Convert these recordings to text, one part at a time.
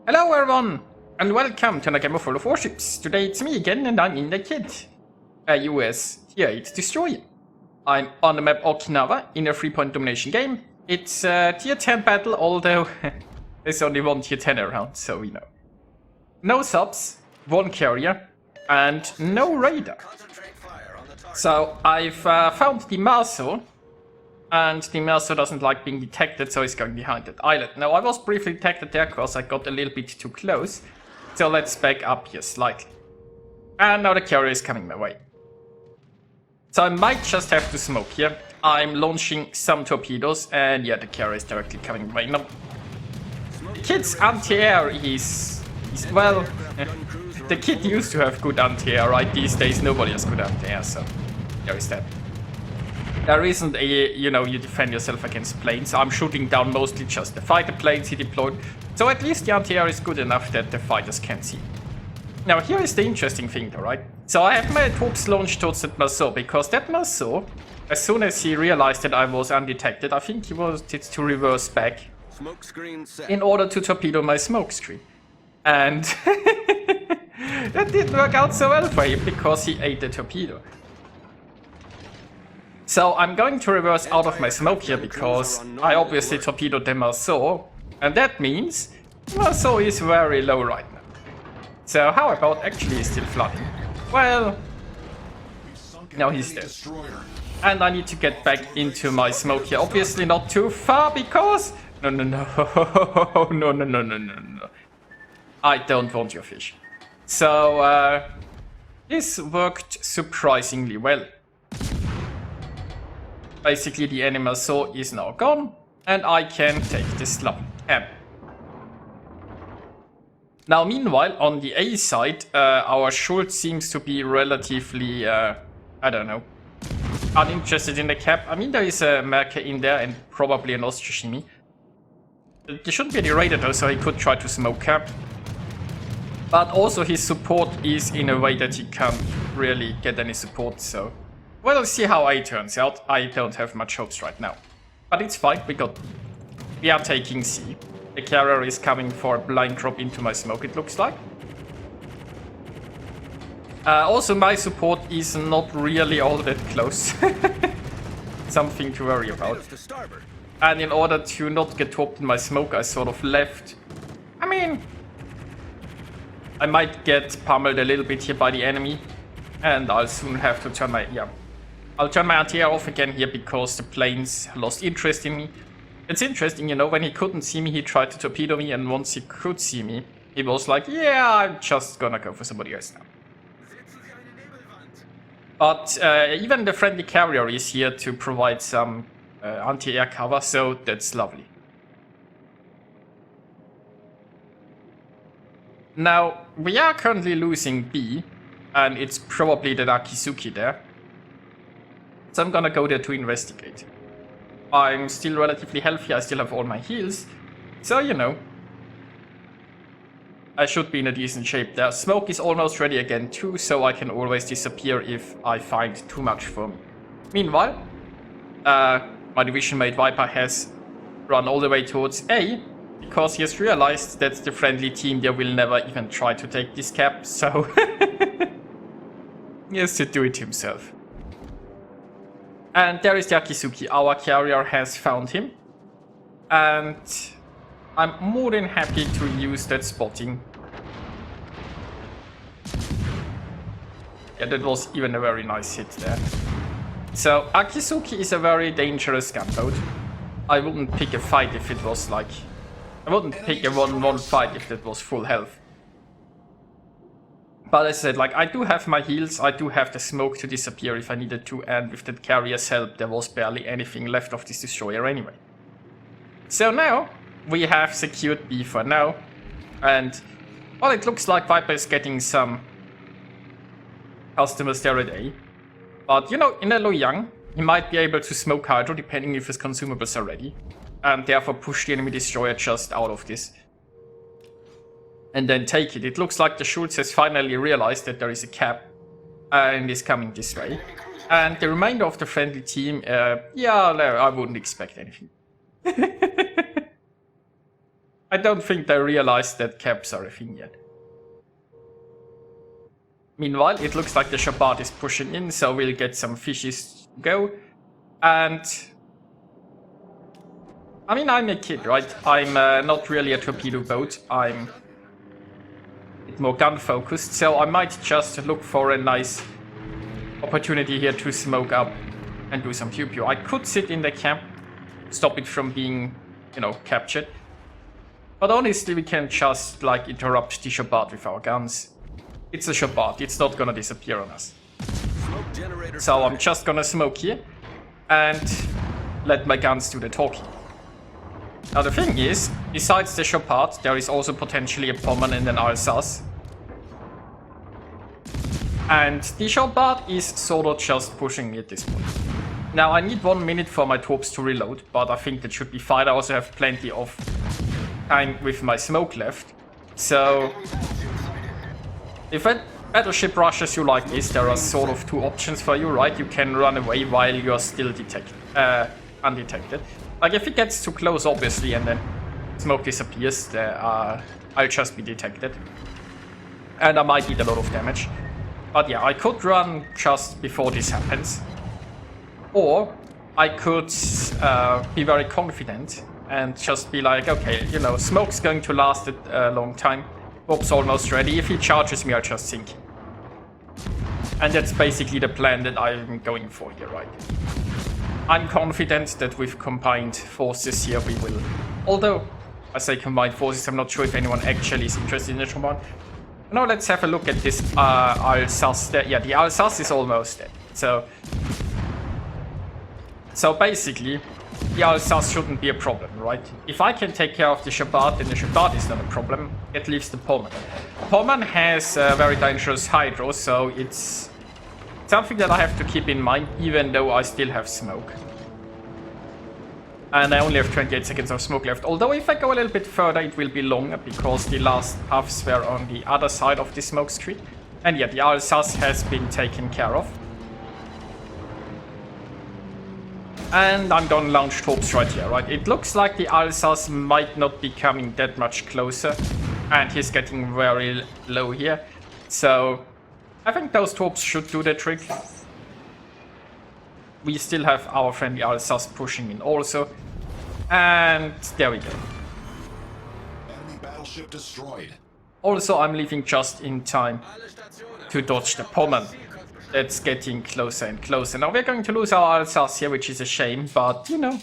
Hello everyone, and welcome to another game full of Warships. Today it's me again, and I'm in the Kidd, a US Tier 8 destroyer. I'm on the map Okinawa in a 3-point domination game. It's a Tier 10 battle, although there's only one Tier 10 around, so you know. No subs, one carrier, and no radar. So I've found the Marso, and the Marso doesn't like being detected, so he's going behind that island. Now, I was briefly detected there because I got a little bit too close. So let's back up here slightly. And now the carrier is coming my way. So I might just have to smoke here. I'm launching some torpedoes, and yeah, the carrier is directly coming my way. Now, the Kidd's anti-air is well, the Kidd used to have good anti-air, right? These days nobody has good anti-air, so there is that. There isn't a, you defend yourself against planes. I'm shooting down mostly just the fighter planes he deployed. So at least the anti-air is good enough that the fighters can't see. Now here is the interesting thing though, right? So I have my troops launched towards that Marceau, because that Marceau, as soon as he realized that I was undetected, I think he wanted to reverse back in order to torpedo my smoke screen. And that didn't work out so well for him, because he ate the torpedo. So I'm going to reverse out of my smoke here, because I obviously torpedoed the Marceau, and that means Marceau is very low right now. So how about actually he's still flooding? Well, now he's dead. And I need to get back into my smoke here. Obviously not too far, because... No. I don't want your fish. So, this worked surprisingly well. Basically, the enemy Marceau is now gone, and I can take this lovely camp. Now, meanwhile, on the A side, our Schultz seems to be relatively, I don't know, uninterested in the cap. I mean, there is a Merker in there and probably an Ostrashimi. There shouldn't be any radar though, so he could try to smoke cap. But also his support is in a way that he can't really get any support, so... We'll see how A turns out. I don't have much hopes right now. But it's fine, we are taking C. The carrier is coming for a blind drop into my smoke, it looks like. Also, my support is not really all that close. Something to worry about. And in order to not get trapped in my smoke, I sort of left. I mean, I might get pummeled a little bit here by the enemy. And I'll soon have to turn my... I'll turn my anti-air off again here because the planes lost interest in me. It's interesting, when he couldn't see me, he tried to torpedo me, and once he could see me, he was like, yeah, I'm just gonna go for somebody else now. But even the friendly carrier is here to provide some anti-air cover, so that's lovely. Now, we are currently losing B, and it's probably the Akizuki there. So I'm gonna go there to investigate. I'm still relatively healthy, I still have all my heals. So, I should be in a decent shape there. Smoke is almost ready again too, so I can always disappear if I find too much for me. Meanwhile, my division mate Viper has run all the way towards A, because he has realized that the friendly team there will never even try to take this cap, so he has to do it himself. And there is the Akizuki. Our carrier has found him. And I'm more than happy to use that spotting. Yeah, that was even a very nice hit there. So, Akizuki is a very dangerous gunboat. I wouldn't pick a fight if it was like... I wouldn't pick a 1-1 fight if that was full health. But as I said, I do have my heals, I do have the smoke to disappear if I needed to, and with that carrier's help, there was barely anything left of this destroyer anyway. So now, we have secured B for now, and, well, it looks like Viper is getting some customers there at A. But, in a Loyang, he might be able to smoke Hydro, depending if his consumables are ready, and therefore push the enemy destroyer just out of this. And then take it. It looks like the Schultz has finally realized that there is a cap and is coming this way. And the remainder of the friendly team, yeah, I wouldn't expect anything. I don't think they realized that caps are a thing yet. Meanwhile, it looks like the Shabbat is pushing in, so we'll get some fishes to go. And I mean, I'm a kid, right? I'm not really a torpedo boat. I'm a bit more gun focused, so I might just look for a nice opportunity here to smoke up and do some pew-pew. I could sit in the camp, stop it from being, you know, captured. But honestly, we can just, like, interrupt the Shabbat with our guns. It's a Shabbat, it's not gonna disappear on us. So I'm just gonna smoke here and let my guns do the talking. Now the thing is, besides the Shabbat, there is also potentially a Pommern and an Alsace. And the Shabbat is sort of just pushing me at this point. Now I need 1 minute for my torps to reload, but I think that should be fine. I also have plenty of time with my smoke left. So if a battleship rushes you like this, there are sort of two options for you, right? You can run away while you're still undetected. Like if it gets too close, obviously, and then smoke disappears, I'll just be detected. And I might eat a lot of damage. But yeah, I could run just before this happens. Or I could be very confident and just be like, okay, you know, smoke's going to last a long time. Torp's almost ready. If he charges me, I'll just sink. And that's basically the plan that I'm going for here, right? I'm confident that with combined forces here we will... Although, I say combined forces, I'm not sure if anyone actually is interested in the combined. Now let's have a look at this Alsace. Yeah, the Alsace is almost dead. So basically, the Alsace shouldn't be a problem, right? If I can take care of the Shabbat, then the Shabbat is not a problem. It leaves the Pommern. Pommern has very dangerous hydro, so it's something that I have to keep in mind, even though I still have smoke. And I only have 28 seconds of smoke left. Although if I go a little bit further, it will be longer, because the last puffs were on the other side of the smoke screen. And yeah, the Alsace has been taken care of. And I'm gonna launch torps right here, right? It looks like the Alsace might not be coming that much closer. And he's getting very low here. So I think those torps should do the trick. We still have our friendly Alsace pushing in also. And there we go. Enemy battleship destroyed. Also, I'm leaving just in time to dodge the Pommern. That's getting closer and closer. Now we're going to lose our Alsace here, which is a shame, but you know,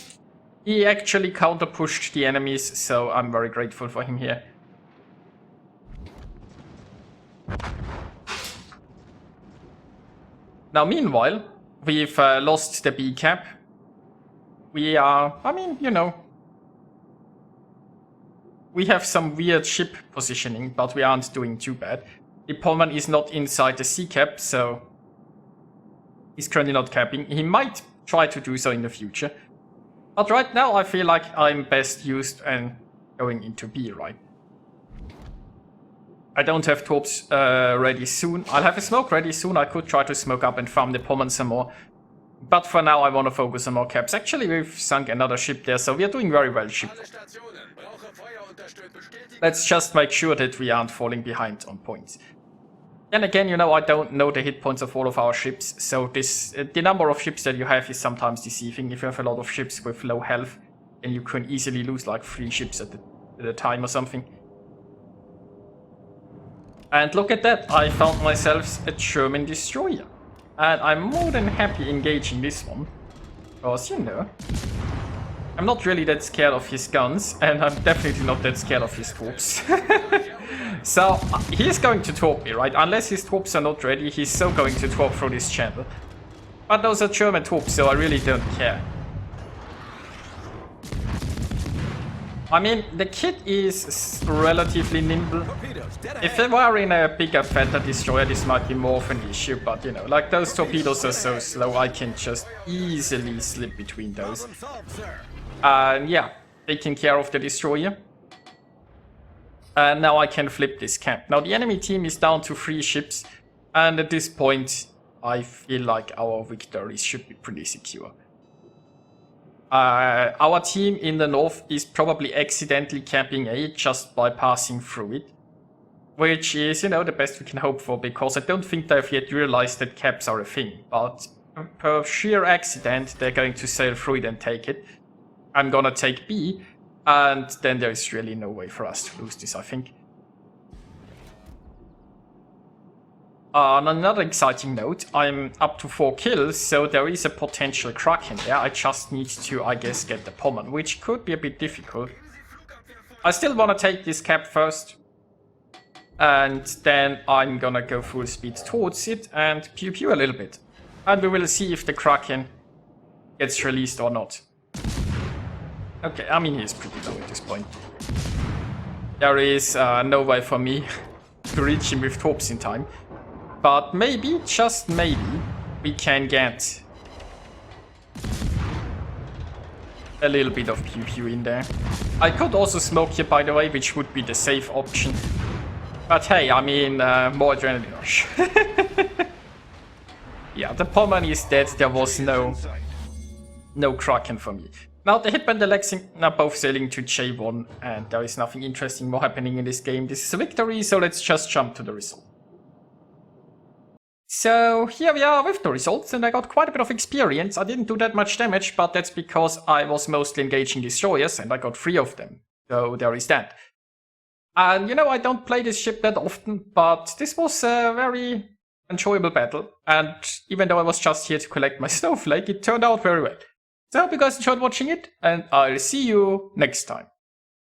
he actually counter-pushed the enemies, so I'm very grateful for him here. Now meanwhile, we've lost the B cap. We are, I mean, you know, we have some weird ship positioning, but we aren't doing too bad. The Pommern is not inside the C cap, so he's currently not capping. He might try to do so in the future. But right now I feel like I'm best used and going into B, right? I don't have torps ready soon. I'll have a smoke ready soon. I could try to smoke up and farm the Pommern some more. But for now I want to focus on more caps. Actually, we've sunk another ship there, so we are doing very well, ship. Let's just make sure that we aren't falling behind on points. Then again, you know, I don't know the hit points of all of our ships, so this the number of ships that you have is sometimes deceiving. If you have a lot of ships with low health, then you can easily lose like 3 ships at a time or something. And look at that, I found myself a German destroyer. And I'm more than happy engaging this one. Because, you know, I'm not really that scared of his guns, and I'm definitely not that scared of his torps. So, he's going to torp me, right? Unless his torps are not ready, he's so going to torp through this channel. But those are German torps, so I really don't care. I mean, the Kidd is relatively nimble. If they were in a bigger, fatter destroyer, this might be more of an issue, but you know, like those torpedoes are so slow, I can just easily slip between those. And yeah, taking care of the destroyer. And now I can flip this camp. Now the enemy team is down to 3 ships, and at this point, I feel like our victories should be pretty secure. Our team in the north is probably accidentally camping A just by passing through it. Which is, you know, the best we can hope for, because I don't think they've yet realized that caps are a thing. But per sheer accident, they're going to sail through it and take it. I'm gonna take B, and then there's really no way for us to lose this, I think. On another exciting note, I'm up to 4 kills, so there is a potential Kraken there. I just need to, I guess, get the Pommern, which could be a bit difficult. I still want to take this cap first. And then I'm gonna go full speed towards it and pew pew a little bit. And we will see if the Kraken gets released or not. Okay, I mean, he's pretty low at this point. There is no way for me to reach him with torps in time. But maybe, just maybe, we can get a little bit of pew pew in there. I could also smoke here, by the way, which would be the safe option. But hey, I mean, more adrenaline rush. Yeah, the Pommern is dead. There was no Kraken for me. Now the Hitman and the Lexington are both sailing to J1, and there is nothing interesting more happening in this game. This is a victory, so let's just jump to the result. So here we are with the results, and I got quite a bit of experience. I didn't do that much damage, but that's because I was mostly engaging destroyers, and I got 3 of them. So there is that. And, you know, I don't play this ship that often, but this was a very enjoyable battle. And even though I was just here to collect my snowflake, it turned out very well. So I hope you guys enjoyed watching it, and I'll see you next time.